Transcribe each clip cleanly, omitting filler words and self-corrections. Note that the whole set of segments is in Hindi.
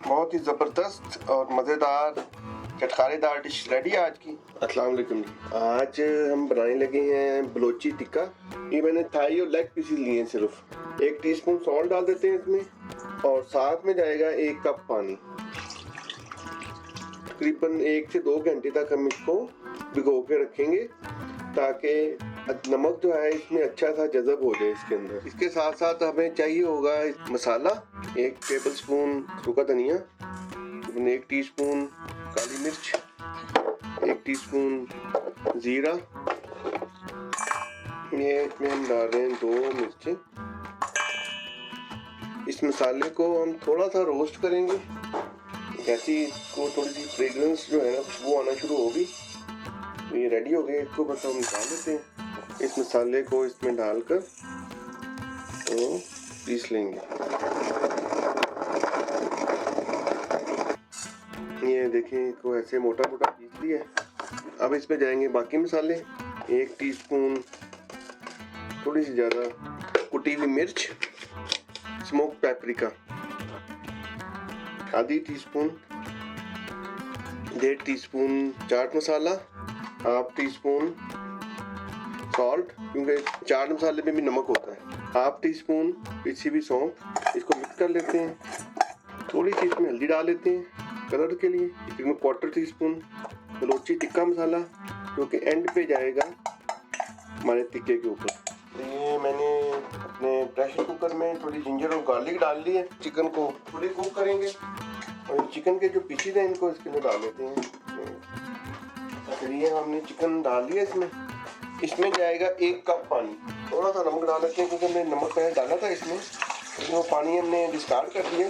बहुत ही ज़बरदस्त और मज़ेदार चटखारेदार डिश रेडी है आज की। अस्सलाम वालेकुम। आज हम बनाने लगे हैं बलोची टिक्का। ये मैंने थाई और लेग पीसेस लिए हैं। सिर्फ 1 टीस्पून सॉल्ट डाल देते हैं इसमें और साथ में जाएगा 1 कप पानी। तकरीबन 1 से 2 घंटे तक हम इसको भिगो के रखेंगे ताकि नमक जो है इसमें अच्छा सा जज़ब हो जाए इसके अंदर। इसके साथ साथ हमें चाहिए होगा मसाला, 1 टेबलस्पून सूखा धनिया, 1 टीस्पून काली मिर्च, 1 टीस्पून ज़ीरा, ये इसमें हम डाल रहे हैं 2 मिर्चें। इस मसाले को हम थोड़ा सा रोस्ट करेंगे। जैसे ही इसको थोड़ी सी फ्रेगरेंस जो है ना वो आना शुरू होगी, ये रेडी हो गया। इसको बस हम निकाल लेते हैं। इस मसाले को इसमें डालकर तो पीस लेंगे। ये देखिए इसको ऐसे मोटा मोटा पीस लिया है। अब इसमें जाएंगे बाकी मसाले। 1 टीस्पून थोड़ी सी ज़्यादा कुटी हुई मिर्च, स्मोक पेपरिका, आधी teaspoon, 1.5 teaspoon chaat masala, 1/2 teaspoon salt, क्योंकि चाट मसाले में भी नमक होता है, 1/2 टीस्पून पिसी हुई सौंफ। इसको मिक्स कर लेते हैं। थोड़ी सी इसमें हल्दी डाल लेते हैं कलर के लिए। इसमें 1/4 टीस्पून बलोची टिक्का मसाला, जो कि एंड पे जाएगा हमारे टिक्के के ऊपर। ये मैंने अपने प्रेशर कुकर में थोड़ी जिंजर और गार्लिक डाल ली है। चिकन को थोड़ी कुक करेंगे और चिकन के जो पीसेज हैं इनको इसके अंदर डाल लेते हैं। फिर ये हमने चिकन डाल लिया इसमें जाएगा 1 कप पानी। थोड़ा सा नमक डाल लेते हैं क्योंकि हमने नमक पहले डाला था इसमें, तो वो पानी हमने डिस्कार्ड कर दिया।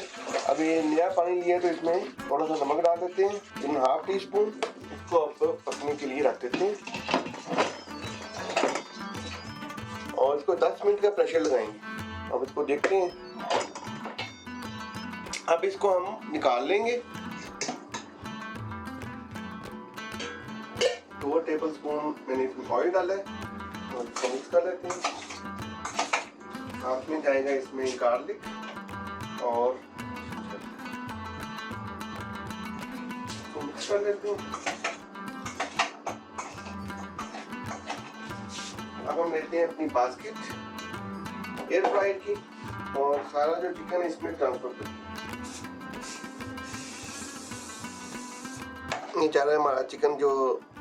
अब ये नया पानी लिया तो इसमें थोड़ा सा नमक डाल देते हैं, 1/2 टीस्पून। इसको अब पकने के लिए रख देते हैं और इसको 10 मिनट का प्रेशर लगाएंगे। अब इसको देखते हैं। अब इसको हम निकाल लेंगे। 2 टेबलस्पून मैंने इसमें ऑयल डाला है और इसको मिक्स कर लेते हैं। साथ में जाएगा इसमें गार्लिक और इसको मिक्स कर लेते हैं। अब हम लेते हैं अपनी बास्केट एयर फ्रायर की और सारा जो चिकन है इसमें ट्रांसफर करते हैं। ये जा रहा है हमारा चिकन जो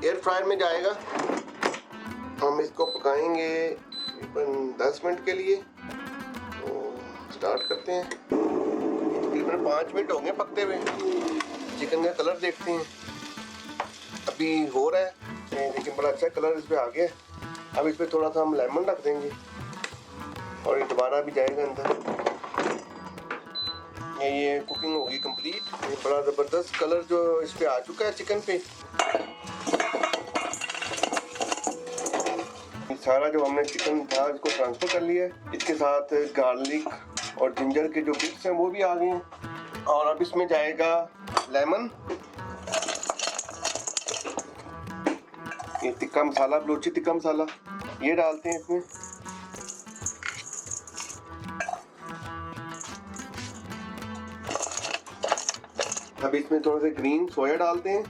एयर फ्रायर में जाएगा। हम इसको पकाएंगे तकरीबन 10 मिनट के लिए। तो स्टार्ट करते हैं। तकरीबन 5 मिनट होंगे पकते हुए। चिकन का कलर देखते हैं, अभी हो रहा है लेकिन बड़ा अच्छा कलर इस पर आ गया। अब इस पर थोड़ा सा हम लेमन रख देंगे और ये दोबारा भी जाएगा अंदर। ये कुकिंग होगी कंप्लीट। ये बड़ा ज़बरदस्त कलर जो इस पे आ चुका है चिकन पे। सारा जो हमने चिकन था इसको ट्रांसफर कर लिया है। इसके साथ गार्लिक और जिंजर के जो बिट्स हैं वो भी आ गए हैं। और अब इसमें जाएगा लेमन, ये टिक्का मसाला, बलोची टिक्का मसाला, ये डालते हैं इसमें। अब इसमें थोड़ा सा ग्रीन सोया डालते हैं।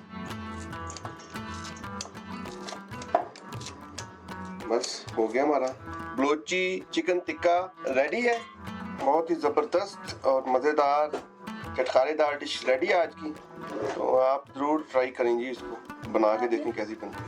बस हो गया हमारा बलोची चिकन टिक्का रेडी है। बहुत ही ज़बरदस्त और मज़ेदार चटखारेदार डिश रेडी है आज की। तो आप ज़रूर ट्राई करेंगे, इसको बना के देखें कैसी बनती है।